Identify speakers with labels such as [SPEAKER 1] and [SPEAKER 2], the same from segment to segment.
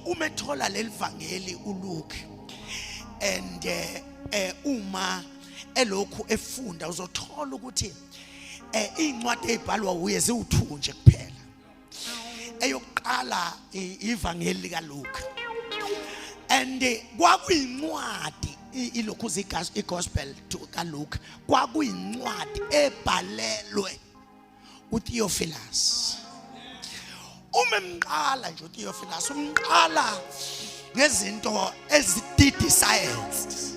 [SPEAKER 1] umethola lelivangeli uLuke and uma elokhu efunda uzothola ukuthi incwadi ezibhalwa uye ziwuthunje kuphela. Eyokuqala ivangeli lika Luke and kwakuyincwadi ilokhu igospel to ka Luke kwakuyincwadi ebhalelwe uTheophilus. Umemqala nje uTheophilus umqala ngezinto ezididi science.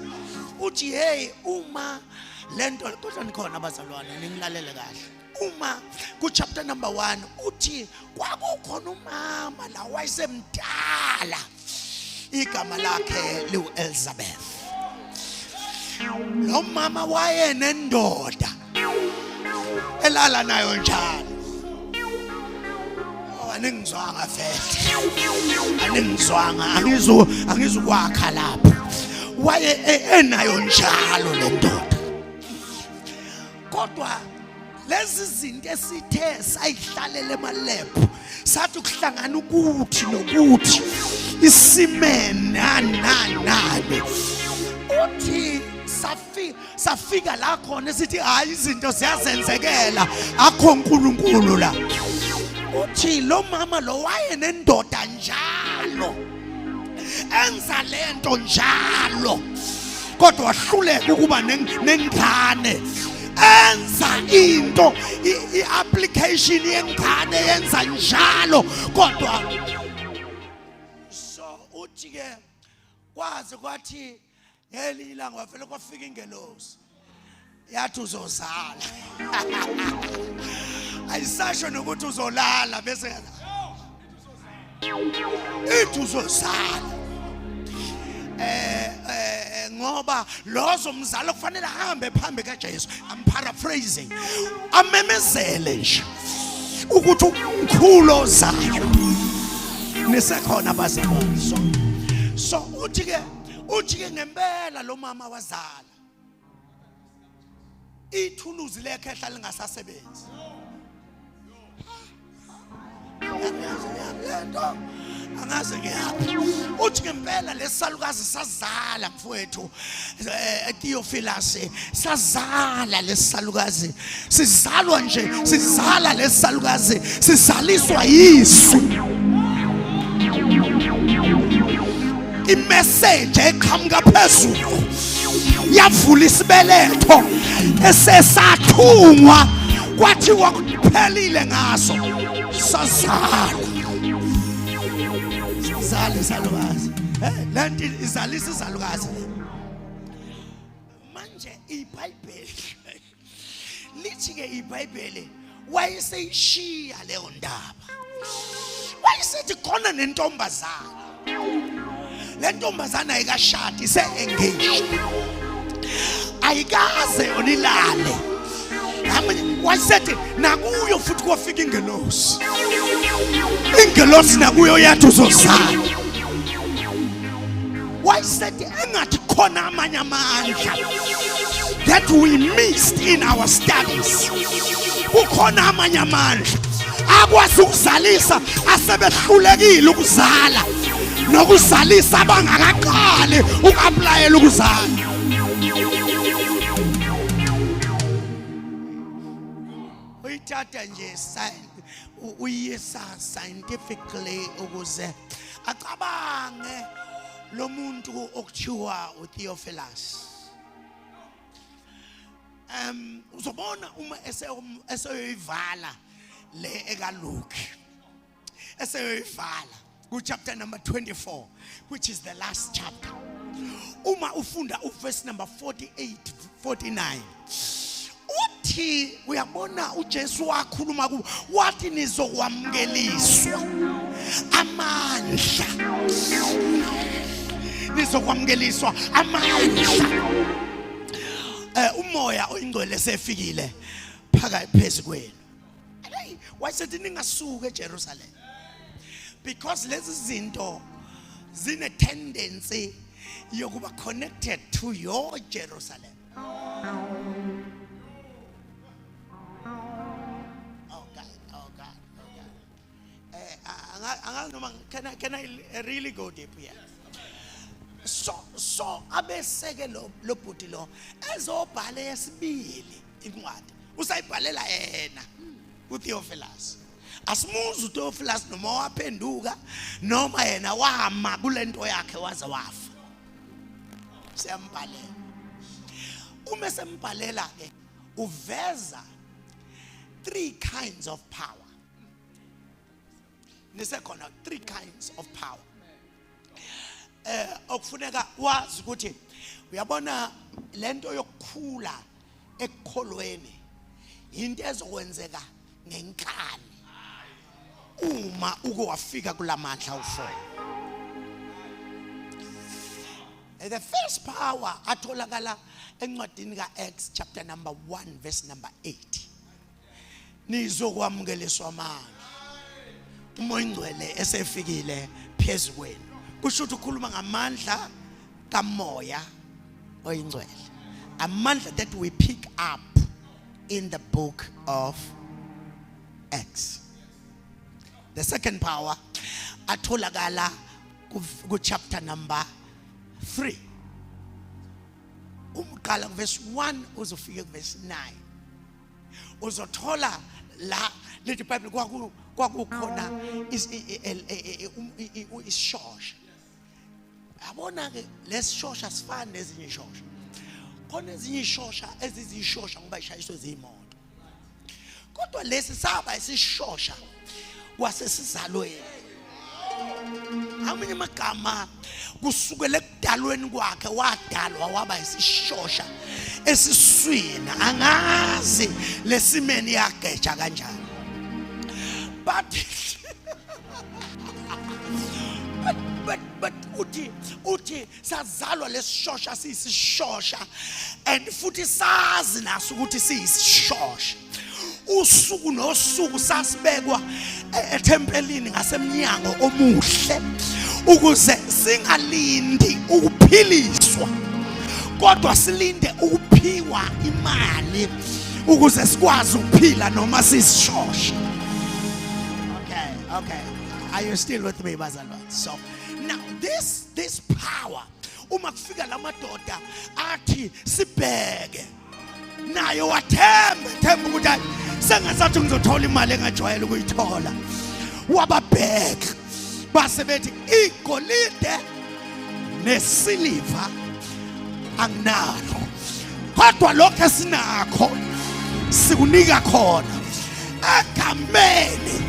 [SPEAKER 1] Uthi hey uma lento kodwa nikhona abazalwane ningilalele kahle. Uma ku chapter number 1 uthi kwakukhona umama la wayesemdala igama lakhe liuElizabeth. Lo mama wayenendoda elala nayo njalo. Aningizwanga mfethu. Aningizwanga angizukwakha lapha. Waye enayo njalo le ndoda. Kodwa lezi zinto esithe sayihlalele emalebhu sathi ukuhlangana ukuthi nokuthi isimene nani uthi safika la khona sithi hayi izinto ziyazenzekela akho uNkulunkulu la. Uthi lo mama lo wayenendoda njalo enza lento njalo kodwa wahluleka ukuba nengane. Enza into i-application yengane yenza njalo kodwa so uthi ke kwaze kwathi ngelinye ilanga wafela kwafika ingelosi yathi uzozala. Ayisasho nokuthi uzolala bese ithi uzozala. Ngoba lozo mzalo kufanele ahambe phambi kaJesu. I'm paraphrasing. Amemezele nje ukuthi umkhulu ozayo nisekhona bazalwane. So uthi ke ngempela lo mama wazala. Ithuluzi lekhe ehlala lingasasebenzi. Angaze ngiyaphi. Uthi ngempela lesalukazi sazala mfowethu Theophilus sazala lesalukazi. Sizalwa nje sizala lesalukazi sizaliswa yisu. Imessage eqhamuka phezulu yavula isibeletho esesathungwa kwathiwa kuphelile ngaso sazala. Zale salukazi lento izalisa izalukazi manje iBhayibheli lithi ke iBhayibheli wayeseyishiya leyo ndaba wayesethi khona nentombazana le ntombazana ayikashadi se-engaged ayikaze yonilale. Wayesethi nakuyo futhi kwafika ingelosi nakuyo yathi uzozala. Wayesethi engathi khona amanye amandla that we missed in our studies. Kukhona amanye amandla akwazi ukuzalisa asebehlulekile ukuzala nokuzalisa abangakaqali uku-applyela ukuzala. Uyithatha nje uyisa scientifically ukuze acabange lo muntu okuthiwa uTheophilus. Uzobona uma eseyoyivala le ekaLuke eseyoyivala ku chapter number 24 which is the last chapter. Uma ufunda verse number 48 49 uthi uyabona uJesu wakhuluma ku wathi nizokwamkeliswa amandla. Nizokwamkeliswa amandla. Umoya oyingcwele sefikile phakathi phezu kwenu. Wayesethi ningasuka eJerusalem because lezi zinto zine tendency yokuba connected to your Jerusalem. can I really go deep here? So abeseke lo bhuti lo ezobhala yesibili incwadi usayibhalela yena uTheophilus. Asimuzi uTheophilus noma waphenduka noma yena wama kulento yakhe waze wafa. Siyambhalela. Uma sembhalela ke uveza 3 kinds of power. Nisekhona 3 kinds of power. Okufuneka wazi ukuthi uyabona lento yokukhula ekukholweni into ezokwenzeka ngenkani uma uke wafika kulamandla u4. The first power atholakala encwadini kaActs chapter number 1 verse number 8. Nizokwamukeliswa amandla umoya ingcwele esefikile phezukweni. Kusho ukuthi ukhuluma ngamandla kamoya oyingcwele. Amandla that we pick up in the book of Acts. The second power atholakala ku chapter number 3. Umqala verse 1 uzofika verse 9. Uzothola la lethi Bible kwakukhona isishosha. Yabona ke lesishosha sifana nezinye ishosha. Khona ezinye ishosha ezizishosha ngoba ishayiswe zimoto. Kodwa lesi saba isishosha wasesizalweni. Amanye amagama kusukela ekudalweni kwakhe wadalwa waba isishosha esiswini angazi lesimeni yageja kanjani. But uthi sazalwa lesishosha siyisishosha and futhi sazi naso ukuthi siyisishosha. Usuku nosuku sasibekwa etempelini ngasemnyango omuhle ukuze singalindi ukuphiliswa kodwa silinde ukuphiwa imali ukuze sikwazi ukuphila noma sisishosha. Okay. Are you still with me, bazalwane? So now this power uma kufika lamadoda athi sibheke nayo wathemba ukuthi sengasathi ngizothola imali engajwayele ukuyithola. Wababheka base bethi igolide nesiliva anginalo kodwa lokho esinakho sikunika khona egameni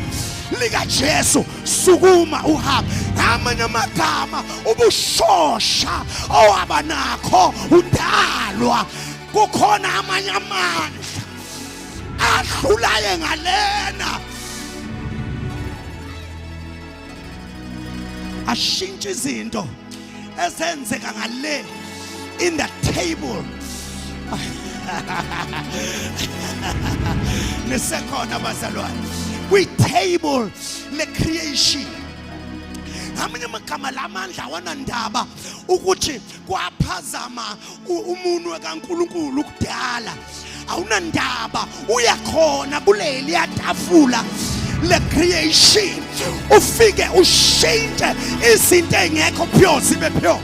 [SPEAKER 1] lika Jesu sukuma uhamba. Amanye amagama ubushosha owaba nakho udalwa kukhona amanye amandla adlulaye ngalena ashintshe izinto ezenzeka ngale in the table. Nesekhona bazalwane we table le creation. Amanye amagama lamandla wanandaba ukuthi kwaphazama umuntu kaNkulunkulu ukudala. Awunandaba uyakhona kuleli yatafula le creation ufike ushintshe izinto engekho pure zibe pure.